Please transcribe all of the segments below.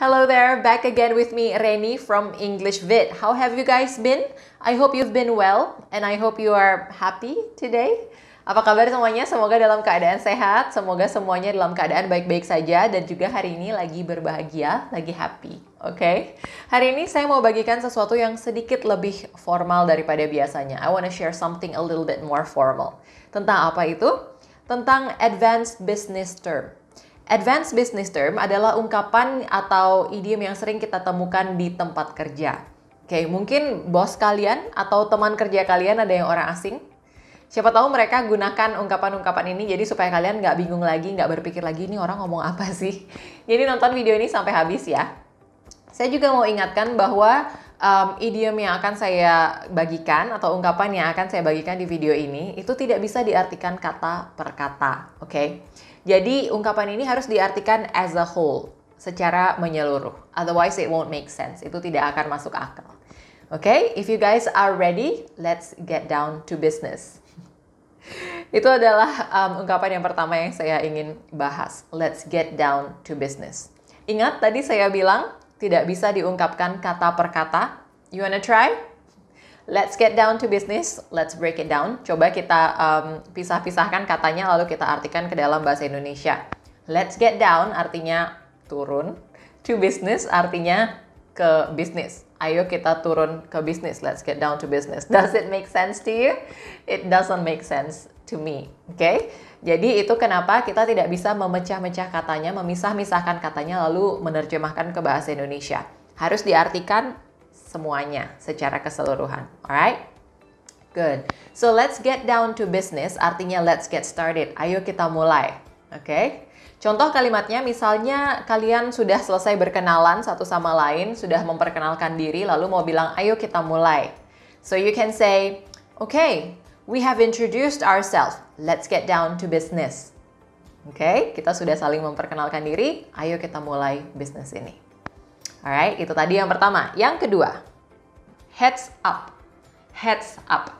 Hello there, back again with me, Reni from English Vid. How have you guys been? I hope you've been well, and I hope you are happy today. Apa kabar semuanya? Semoga dalam keadaan sehat, semoga semuanya dalam keadaan baik-baik saja, dan juga hari ini lagi berbahagia, lagi happy. Oke? Hari ini saya mau bagikan sesuatu yang sedikit lebih formal daripada biasanya. I want to share something a little bit more formal. Tentang apa itu? Tentang advanced business term. Advanced business term adalah ungkapan atau idiom yang sering kita temukan di tempat kerja. Oke, mungkin bos kalian atau teman kerja kalian ada yang orang asing. Siapa tahu mereka gunakan ungkapan-ungkapan ini jadi supaya kalian nggak bingung lagi, nggak berpikir lagi, ini orang ngomong apa sih? Jadi nonton video ini sampai habis ya. Saya juga mau ingatkan bahwa idiom yang akan saya bagikan atau ungkapan yang akan saya bagikan di video ini itu tidak bisa diartikan kata per kata, oke? Jadi ungkapan ini harus diartikan as a whole, secara menyeluruh. Otherwise it won't make sense. Itu tidak akan masuk akal. Oke, if you guys are ready, let's get down to business. Itu adalah ungkapan yang pertama yang saya ingin bahas. Let's get down to business. Ingat tadi saya bilang tidak bisa diungkapkan kata per kata. You wanna try? Let's get down to business. Let's break it down. Coba kita pisah-pisahkan katanya lalu kita artikan ke dalam bahasa Indonesia. Let's get down artinya turun. To business artinya ke bisnis. Ayo kita turun ke bisnis. Let's get down to business. Does it make sense to you? It doesn't make sense to me. Oke? Jadi itu kenapa kita tidak bisa memecah-mecah katanya, memisah-misahkan katanya lalu menerjemahkan ke bahasa Indonesia. Harus diartikan semuanya secara keseluruhan. Alright? Good. So let's get down to business artinya let's get started. Ayo kita mulai. Oke? Contoh kalimatnya misalnya kalian sudah selesai berkenalan satu sama lain, sudah memperkenalkan diri lalu mau bilang ayo kita mulai. So you can say, okay, we have introduced ourselves. Let's get down to business. Oke, kita sudah saling memperkenalkan diri, ayo kita mulai bisnis ini. Alright, itu tadi yang pertama. Yang kedua, heads up. Heads up.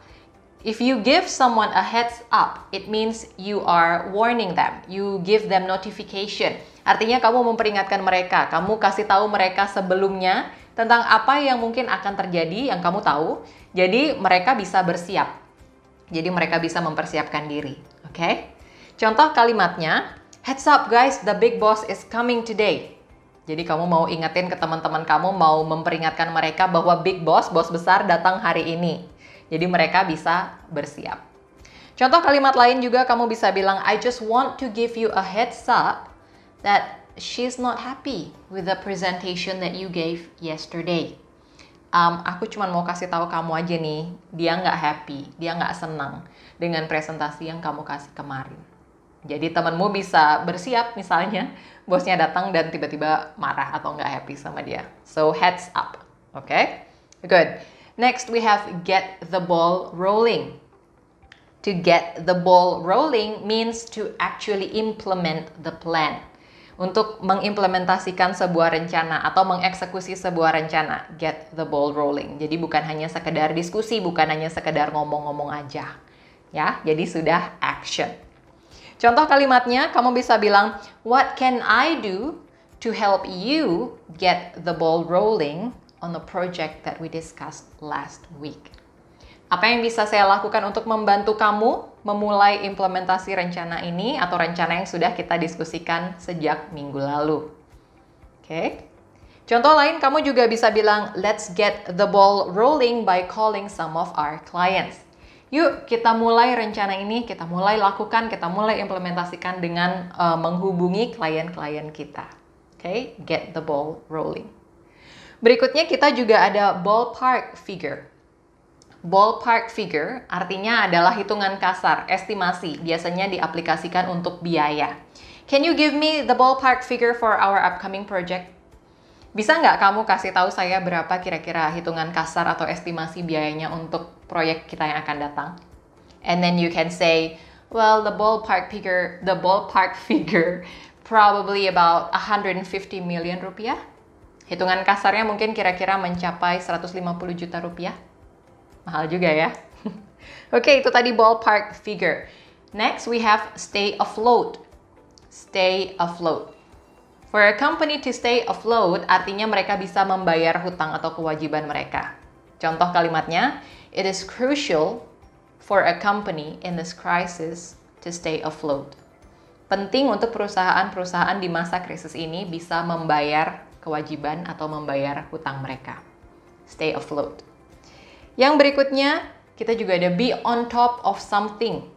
If you give someone a heads up, it means you are warning them. You give them notification. Artinya kamu memperingatkan mereka. Kamu kasih tahu mereka sebelumnya tentang apa yang mungkin akan terjadi yang kamu tahu. Jadi mereka bisa bersiap. Jadi mereka bisa mempersiapkan diri. Oke? Contoh kalimatnya, heads up guys, the big boss is coming today. Jadi kamu mau ingetin ke teman-teman kamu, mau memperingatkan mereka bahwa big boss, bos besar datang hari ini. Jadi mereka bisa bersiap. Contoh kalimat lain juga kamu bisa bilang, I just want to give you a heads up that she's not happy with the presentation that you gave yesterday. Aku cuma mau kasih tahu kamu aja nih, dia nggak happy, dia nggak senang dengan presentasi yang kamu kasih kemarin. Jadi temanmu bisa bersiap misalnya, bosnya datang dan tiba-tiba marah atau nggak happy sama dia. So heads up, okay? Good. Next we have get the ball rolling. To get the ball rolling means to actually implement the plan. Untuk mengimplementasikan sebuah rencana atau mengeksekusi sebuah rencana, get the ball rolling. Jadi bukan hanya sekedar diskusi, bukan hanya sekedar ngomong-ngomong aja. Ya, jadi sudah action. Contoh kalimatnya, kamu bisa bilang, what can I do to help you get the ball rolling on the project that we discussed last week? Apa yang bisa saya lakukan untuk membantu kamu memulai implementasi rencana ini atau rencana yang sudah kita diskusikan sejak minggu lalu? Oke. Contoh lain, kamu juga bisa bilang, let's get the ball rolling by calling some of our clients. Yuk kita mulai rencana ini, kita mulai lakukan, kita mulai implementasikan dengan menghubungi klien-klien kita. Oke, get the ball rolling. Berikutnya kita juga ada ballpark figure. Ballpark figure artinya adalah hitungan kasar, estimasi, biasanya diaplikasikan untuk biaya. Can you give me the ballpark figure for our upcoming project? Bisa nggak kamu kasih tahu saya berapa kira-kira hitungan kasar atau estimasi biayanya untuk proyek kita yang akan datang? And then you can say, well, the ballpark figure probably about 150 million rupiah. Hitungan kasarnya mungkin kira-kira mencapai 150 juta rupiah. Mahal juga ya. Oke, itu tadi ballpark figure. Next we have stay afloat. Stay afloat. For a company to stay afloat artinya mereka bisa membayar hutang atau kewajiban mereka. Contoh kalimatnya, it is crucial for a company in this crisis to stay afloat. Penting untuk perusahaan-perusahaan di masa krisis ini bisa membayar kewajiban atau membayar hutang mereka. Stay afloat. Yang berikutnya, kita juga ada be on top of something.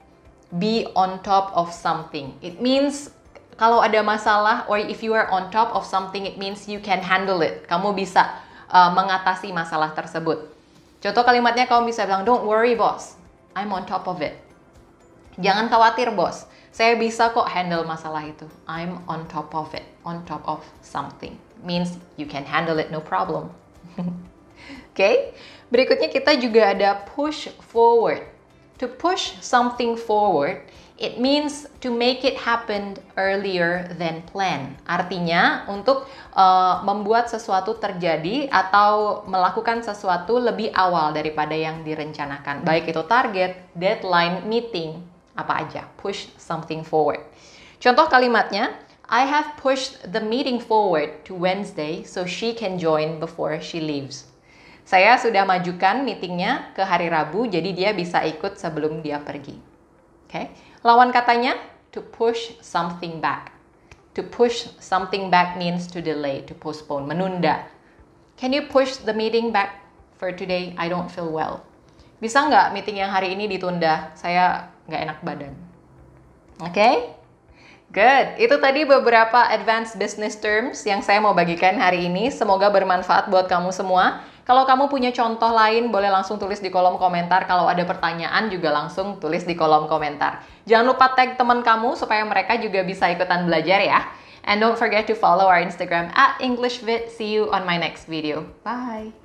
Be on top of something. It means kalau ada masalah or if you are on top of something, it means you can handle it. Kamu bisa mengatasi masalah tersebut. Contoh kalimatnya kamu bisa bilang, don't worry boss, I'm on top of it. Jangan khawatir bos, saya bisa kok handle masalah itu. I'm on top of it, on top of something. Means you can handle it, no problem. Okay? Berikutnya kita juga ada push forward. To push something forward, it means to make it happen earlier than planned. Artinya untuk membuat sesuatu terjadi atau melakukan sesuatu lebih awal daripada yang direncanakan. Baik itu target, deadline, meeting, apa aja. Push something forward. Contoh kalimatnya, I have pushed the meeting forward to Wednesday so she can join before she leaves. Saya sudah majukan meetingnya ke hari Rabu, jadi dia bisa ikut sebelum dia pergi. Okay? Lawan katanya, to push something back. To push something back means to delay, to postpone, menunda. Can you push the meeting back for today? I don't feel well. Bisa nggak meeting yang hari ini ditunda? Saya nggak enak badan. Okay? Good. Itu tadi beberapa advanced business terms yang saya mau bagikan hari ini. Semoga bermanfaat buat kamu semua. Kalau kamu punya contoh lain, boleh langsung tulis di kolom komentar. Kalau ada pertanyaan juga langsung tulis di kolom komentar. Jangan lupa tag teman kamu supaya mereka juga bisa ikutan belajar ya. And don't forget to follow our Instagram @EnglishVid. See you on my next video. Bye!